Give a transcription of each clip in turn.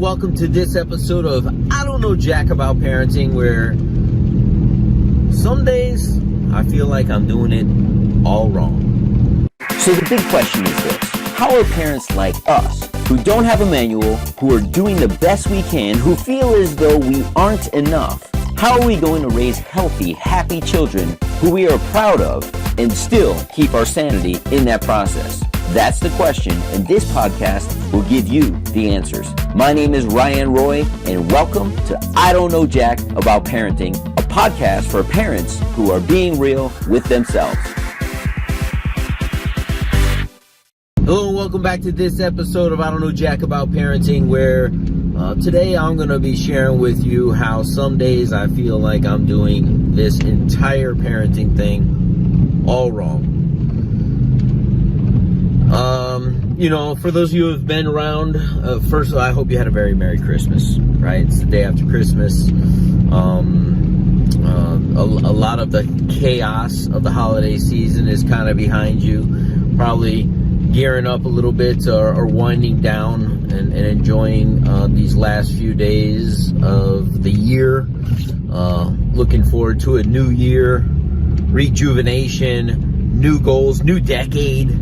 welcome to this episode of I Don't Know Jack About Parenting, where some days I feel like I'm doing it all wrong. So the big question is this: how are parents like us, who don't have a manual, who are doing the best we can, who feel as though we aren't enough, how are we going to raise healthy, happy children who we are proud of and still keep our sanity in that process? That's the question, and this podcast will give you the answers. My name is Ryan Roy, and welcome to I Don't Know Jack About Parenting, a podcast for parents who are being real with themselves. Hello and welcome back to this episode of I Don't Know Jack About Parenting, where today I'm going to be sharing with you how some days I feel like I'm doing this entire parenting thing all wrong. For those of you who have been around, first of all, I hope you had a very Merry Christmas, right? It's the day after Christmas. A lot of the chaos of the holiday season is kind of behind you. Probably gearing up a little bit or winding down and enjoying these last few days of the year. Looking forward to a new year, rejuvenation, new goals, new decade.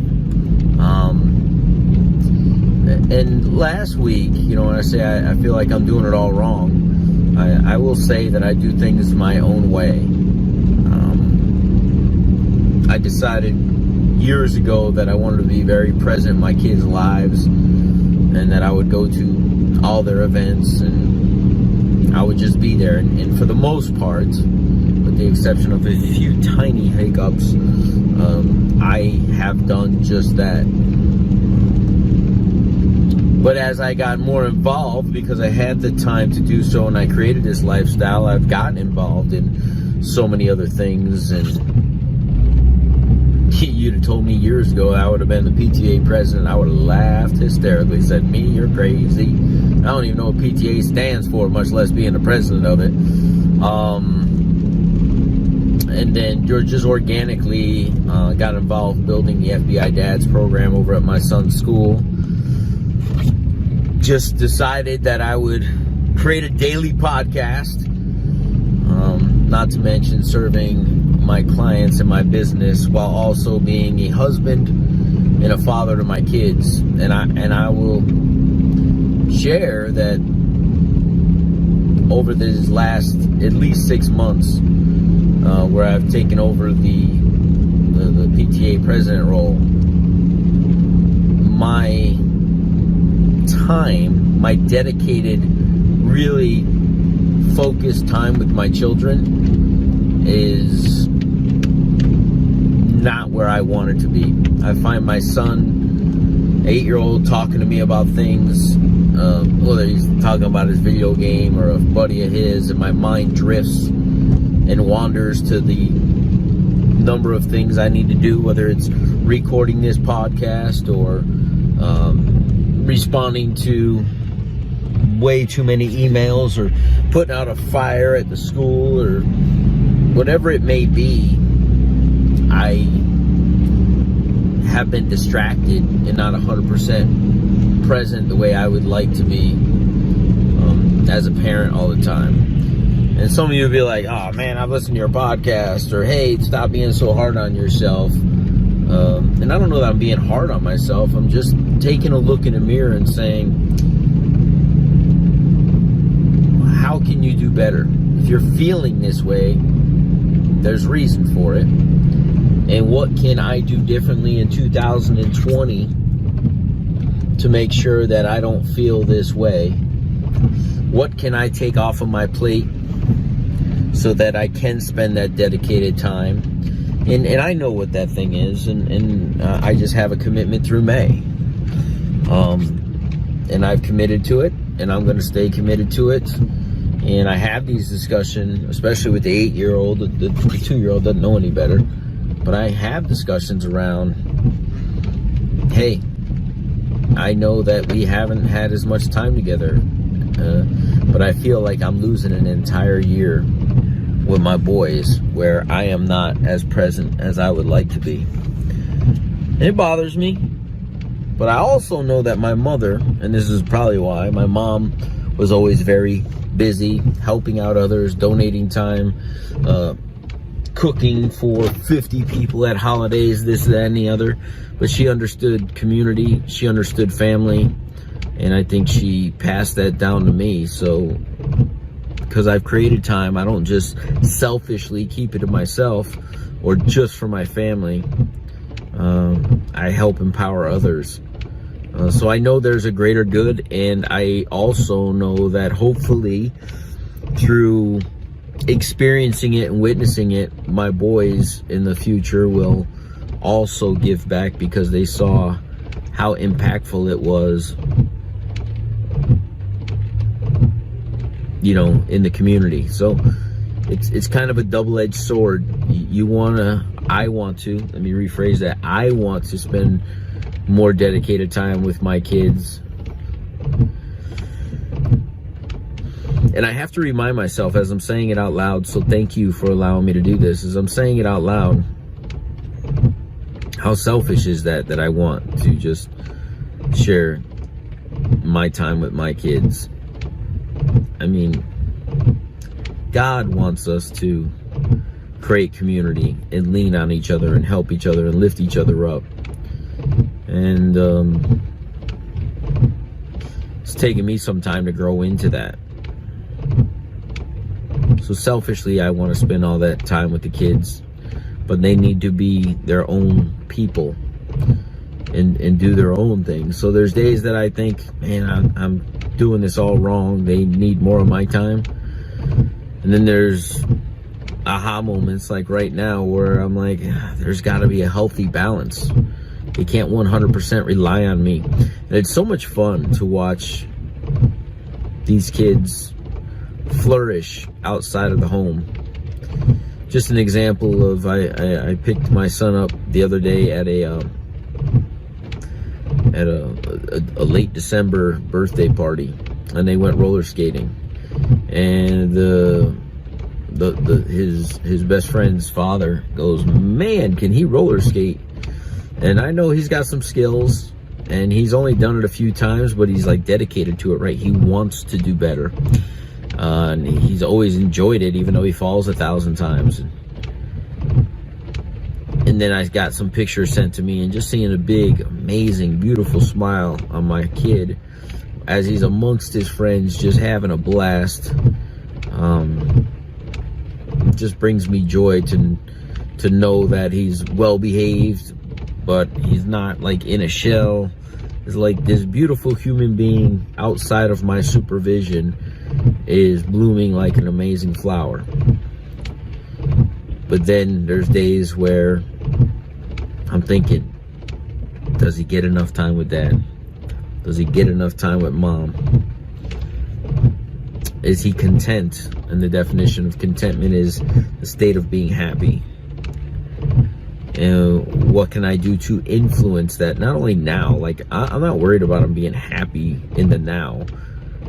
And last week, when I say I feel like I'm doing it all wrong, I will say that I do things my own way. I decided years ago that I wanted to be very present in my kids' lives, and that I would go to all their events and I would just be there. And for the most part, with the exception of a few tiny hiccups, I have done just that. But as I got more involved, because I had the time to do so and I created this lifestyle, I've gotten involved in so many other things. And you'd have told me years ago I would have been the PTA president, I would have laughed hysterically, said, "Me, you're crazy. I don't even know what PTA stands for, much less being the president of it." And then just organically got involved building the FBI Dads program over at my son's school. Just decided that I would create a daily podcast, not to mention serving my clients and my business while also being a husband and a father to my kids. And I will share that over these last at least 6 months, where I've taken over the PTA president role, my time, my dedicated, really focused time with my children is not where I want it to be. I find my son, 8-year-old, talking to me about things, whether he's talking about his video game or a buddy of his, and my mind drifts and wanders to the number of things I need to do, whether it's recording this podcast or responding to way too many emails or putting out a fire at the school or whatever it may be. I have been distracted and not 100% present the way I would like to be as a parent all the time. And some of you will be like, "Oh man, I've listened to your podcast," or "Hey, stop being so hard on yourself." And I don't know that I'm being hard on myself. I'm just taking a look in the mirror and saying, how can you do better? If you're feeling this way, there's reason for it. And what can I do differently in 2020 to make sure that I don't feel this way? What can I take off of my plate so that I can spend that dedicated time? And I know what that thing is, and I just have a commitment through May. And I've committed to it, and I'm going to stay committed to it. And I have these discussions, especially with the 8-year-old. The 2-year-old doesn't know any better. But I have discussions around, hey, I know that we haven't had as much time together, but I feel like I'm losing an entire year with my boys where I am not as present as I would like to be. And it bothers me. But I also know that my mother, and this is probably why, my mom was always very busy, helping out others, donating time, cooking for 50 people at holidays, this, that, and the other. But she understood community, she understood family, and I think she passed that down to me. So, because I've created time, I don't just selfishly keep it to myself or just for my family. I help empower others. So I know there's a greater good, and I also know that hopefully through experiencing it and witnessing it, my boys in the future will also give back because they saw how impactful it was, you know, in the community. So it's kind of a double-edged sword. I want to, let me rephrase that, I want to spend more dedicated time with my kids. And I have to remind myself as I'm saying it out loud, so thank you for allowing me to do this, as I'm saying it out loud, how selfish is that I want to just share my time with my kids. I mean, God wants us to create community and lean on each other and help each other and lift each other up. And it's taken me some time to grow into that. So selfishly, I want to spend all that time with the kids, but they need to be their own people and do their own thing. So there's days that I think, man, I'm doing this all wrong. They need more of my time. And then there's aha moments like right now where I'm like, there's got to be a healthy balance. They can't 100% rely on me. And it's so much fun to watch these kids flourish outside of the home. Just an example of, I picked my son up the other day at a late December birthday party, and they went roller skating. And his best friend's father goes, man, can he roller skate? And I know he's got some skills, and he's only done it a few times, but he's like dedicated to it, right? He wants to do better. And he's always enjoyed it, even though he falls 1,000 times. And then I got some pictures sent to me, and just seeing a big, amazing, beautiful smile on my kid as he's amongst his friends, just having a blast. Just brings me joy to know that he's well behaved, but he's not like in a shell. It's like this beautiful human being outside of my supervision is blooming like an amazing flower. But then there's days where I'm thinking, does he get enough time with dad? Does he get enough time with mom? Is he content? And the definition of contentment is the state of being happy. And what can I do to influence that? Not only now, like I'm not worried about him being happy in the now.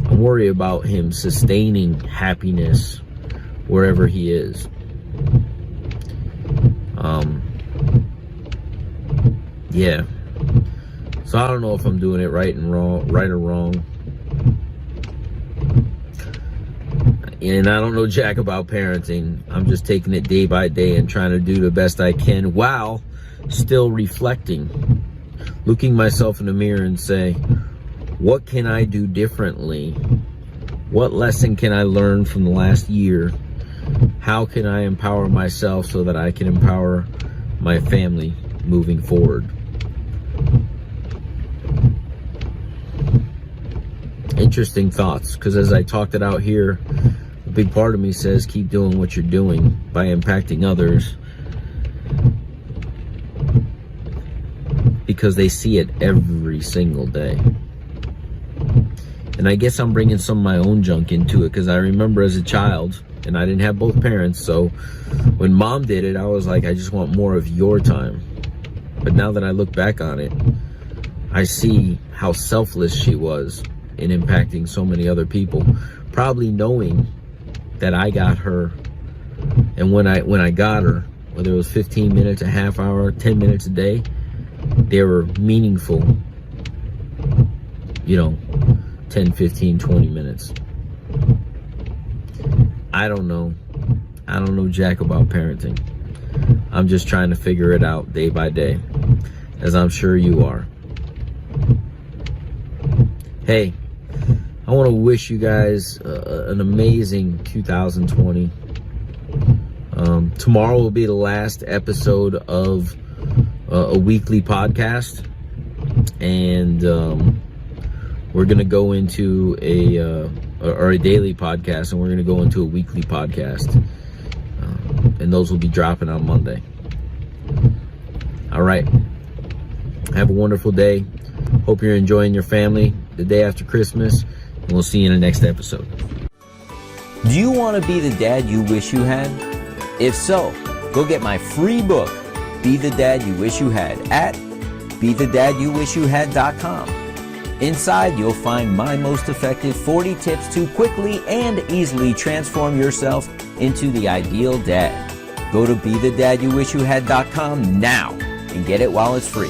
I'm worried about him sustaining happiness wherever he is. Yeah. So I don't know if I'm doing it right or wrong. And I don't know jack about parenting. I'm just taking it day by day and trying to do the best I can while still reflecting, looking myself in the mirror and say, what can I do differently? What lesson can I learn from the last year? How can I empower myself so that I can empower my family moving forward? Interesting thoughts, because as I talked it out here, a big part of me says keep doing what you're doing by impacting others, because they see it every single day. And I guess I'm bringing some of my own junk into it, because I remember as a child, and I didn't have both parents, so when mom did it, I was like, I just want more of your time. But now that I look back on it, I see how selfless she was in impacting so many other people, probably knowing that I got her. And when I got her, whether it was 15 minutes, a half hour, 10 minutes a day, they were meaningful 10, 15, 20 minutes. I don't know. I don't know jack about parenting. I'm just trying to figure it out day by day, as I'm sure you are. Hey, I want to wish you guys an amazing 2020. Tomorrow will be the last episode of a weekly podcast, and we're going to go into a daily podcast, and we're going to go into a weekly podcast, and those will be dropping on Monday. All right. Have a wonderful day. Hope you're enjoying your family the day after Christmas, and we'll see you in the next episode. Do you want to be the dad you wish you had? If so, go get my free book, Be the Dad You Wish You Had, at BeTheDadYouWishYouHad.com. Inside, you'll find my most effective 40 tips to quickly and easily transform yourself into the ideal dad. Go to BeTheDadYouWishYouHad.com now and get it while it's free.